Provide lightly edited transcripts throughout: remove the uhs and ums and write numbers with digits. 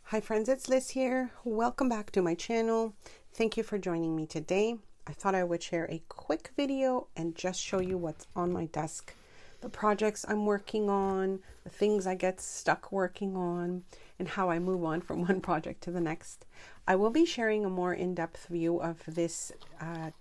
Hi friends, it's Liz here. Welcome back to my channel. Thank you for joining me today. I thought I would share a quick video and just show you what's on my desk, the projects I'm working on, the things I get stuck working on, and how I move on from one project to the next. I will be sharing a more in-depth view of this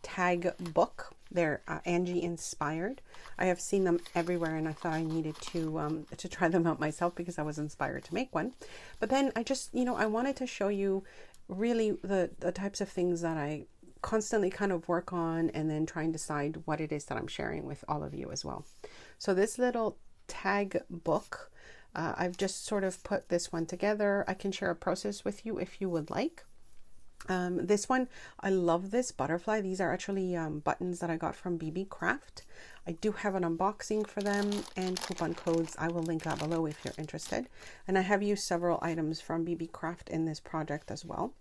tag book. They're Angie inspired. I have seen them everywhere and I thought I needed to try them out myself because I was inspired to make one. But then I just, I wanted to show you really the types of things that I constantly kind of work on and then try and decide what it is that I'm sharing with all of you as well. So this little tag book, I've just sort of put this one together. I can share a process with you if you would like. This one, I love this butterfly. These are actually buttons that I got from Beebeecraft. I do have an unboxing for them and coupon codes. I will link that below if you're interested. And I have used several items from Beebeecraft in this project as well.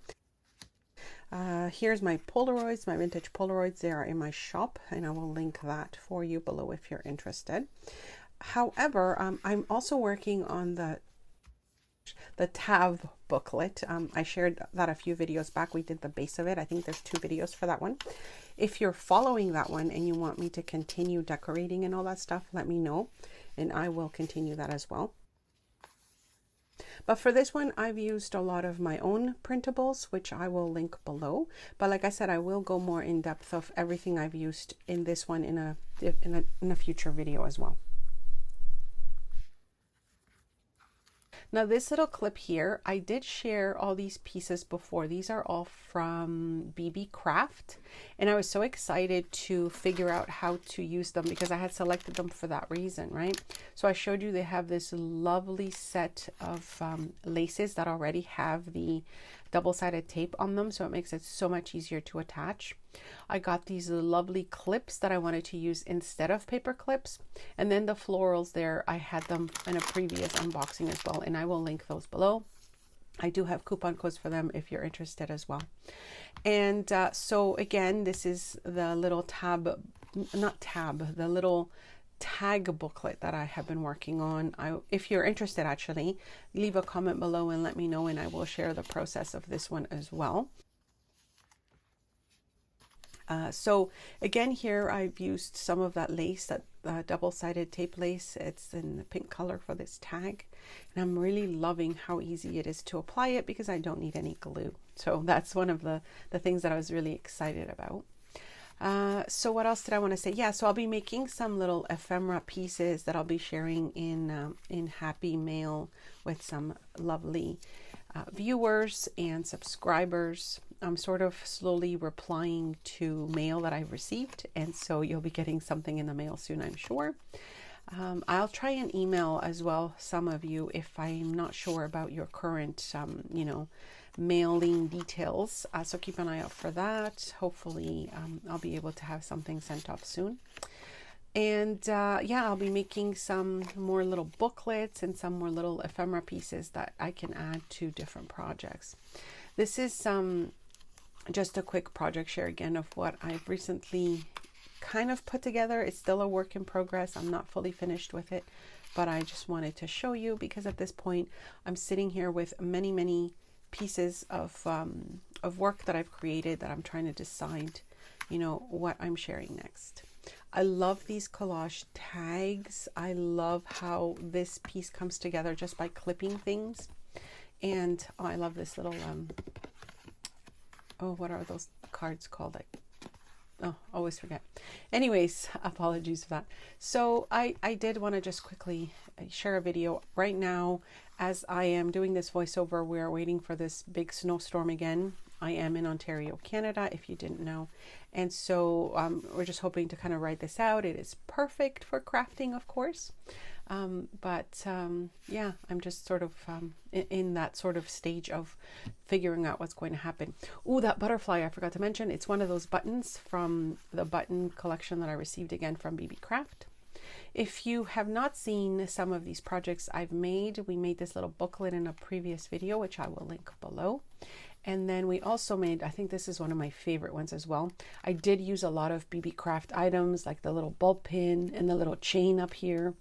Here's my Polaroids, my vintage Polaroids. They are in my shop and I will link that for you below if you're interested. However, I'm also working on the tab booklet. I shared that a few videos back. We did the base of it. I think there's 2 videos for that one. If you're following that one and you want me to continue decorating and all that stuff, let me know and I will continue that as well. But for this one, I've used a lot of my own printables, which I will link below. But like I said, I will go more in depth of everything I've used in this one in a future video as well. Now this little clip here, I did share all these pieces before. These are all from Beebeecraft, and I was so excited to figure out how to use them because I had selected them for that reason, right? So I showed you they have this lovely set of laces that already have the double-sided tape on them, so it makes it so much easier to attach. I got these lovely clips that I wanted to use instead of paper clips, and then the florals there, I had them in a previous unboxing as well, and I will link those below. I do have coupon codes for them if you're interested as well. And so again, this is the little the little tag booklet that I have been working on. If you're interested, actually, leave a comment below and let me know, and I will share the process of this one as well. So again, here I've used some of that lace, that double-sided tape lace. It's in the pink color for this tag, and I'm really loving how easy it is to apply it because I don't need any glue. So that's one of the things that I was really excited about. So what else did I want to say? Yeah, so I'll be making some little ephemera pieces that I'll be sharing in Happy Mail with some lovely viewers and subscribers. I'm sort of slowly replying to mail that I've received, and so you'll be getting something in the mail soon, I'm sure. I'll try and email as well some of you if I'm not sure about your current mailing details, so keep an eye out for that. Hopefully I'll be able to have something sent off soon. And yeah, I'll be making some more little booklets and some more little ephemera pieces that I can add to different projects. This is just a quick project share again of what I've recently kind of put together. It's still a work in progress. I'm not fully finished with it, but I just wanted to show you because at this point I'm sitting here with many pieces of work that I've created that I'm trying to decide, what I'm sharing next. I love these collage tags. I love how this piece comes together just by clipping things. And I love this little, what are those cards called? Always forget. Anyways, apologies for that. So I did want to just quickly share a video right now. As I am doing this voiceover, we are waiting for this big snowstorm again. I am in Ontario, Canada, if you didn't know. And so we're just hoping to kind of ride this out. It is perfect for crafting, of course. Yeah, I'm just sort of in that sort of stage of figuring out what's going to happen. Oh, that butterfly I forgot to mention. It's one of those buttons from the button collection that I received again from Beebeecraft. If you have not seen some of these projects I've made, we made this little booklet in a previous video, which I will link below. And then we also made, I think this is one of my favorite ones as well. I did use a lot of Beebeecraft items like the little bulb pin and the little chain up here.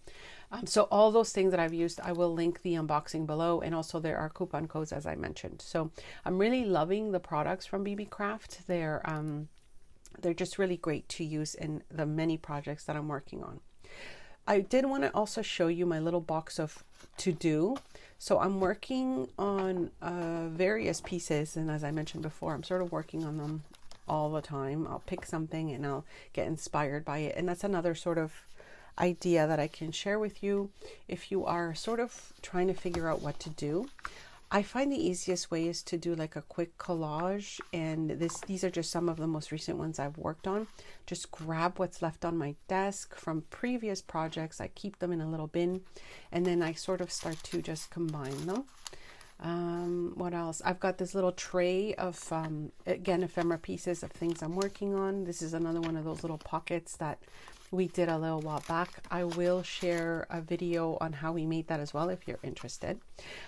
So all those things that I've used, I will link the unboxing below, and also there are coupon codes as I mentioned. So I'm really loving the products from Beebeecraft. They're just really great to use in the many projects that I'm working on. I did want to also show you my little box of to-do. So I'm working on various pieces, and as I mentioned before, I'm sort of working on them all the time. I'll pick something and I'll get inspired by it, and that's another sort of idea that I can share with you if you are sort of trying to figure out what to do. I find the easiest way is to do like a quick collage, and these are just some of the most recent ones I've worked on. Just grab what's left on my desk from previous projects. I keep them in a little bin, and then I sort of start to just combine them. What else? I've got this little tray of again, ephemera pieces of things I'm working on. This is another one of those little pockets that we did a little while back. I will share a video on how we made that as well if you're interested.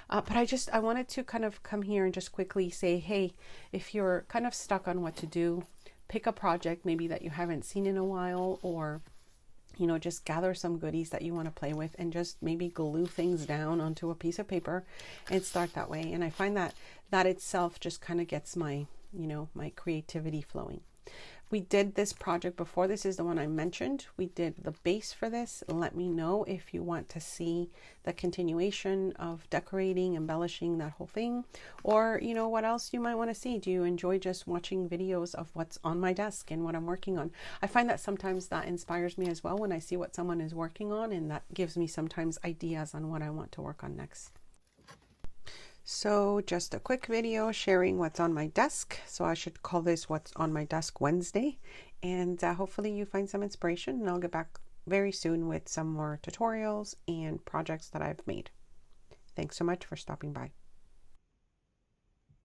But I wanted to kind of come here and just quickly say, hey, if you're kind of stuck on what to do, pick a project maybe that you haven't seen in a while, or you know, just gather some goodies that you want to play with and just maybe glue things down onto a piece of paper and start that way. And I find that that itself just kind of gets my, you know, my creativity flowing. We did this project before. This is the one I mentioned. We did the base for this. Let me know if you want to see the continuation of decorating, embellishing that whole thing, or you know what else you might want to see. Do you enjoy just watching videos of what's on my desk and what I'm working on? I find that sometimes that inspires me as well when I see what someone is working on, and that gives me sometimes ideas on what I want to work on next. So just a quick video sharing what's on my desk. So I should call this What's on My Desk Wednesday. And hopefully you find some inspiration, and I'll get back very soon with some more tutorials and projects that I've made. Thanks so much for stopping by.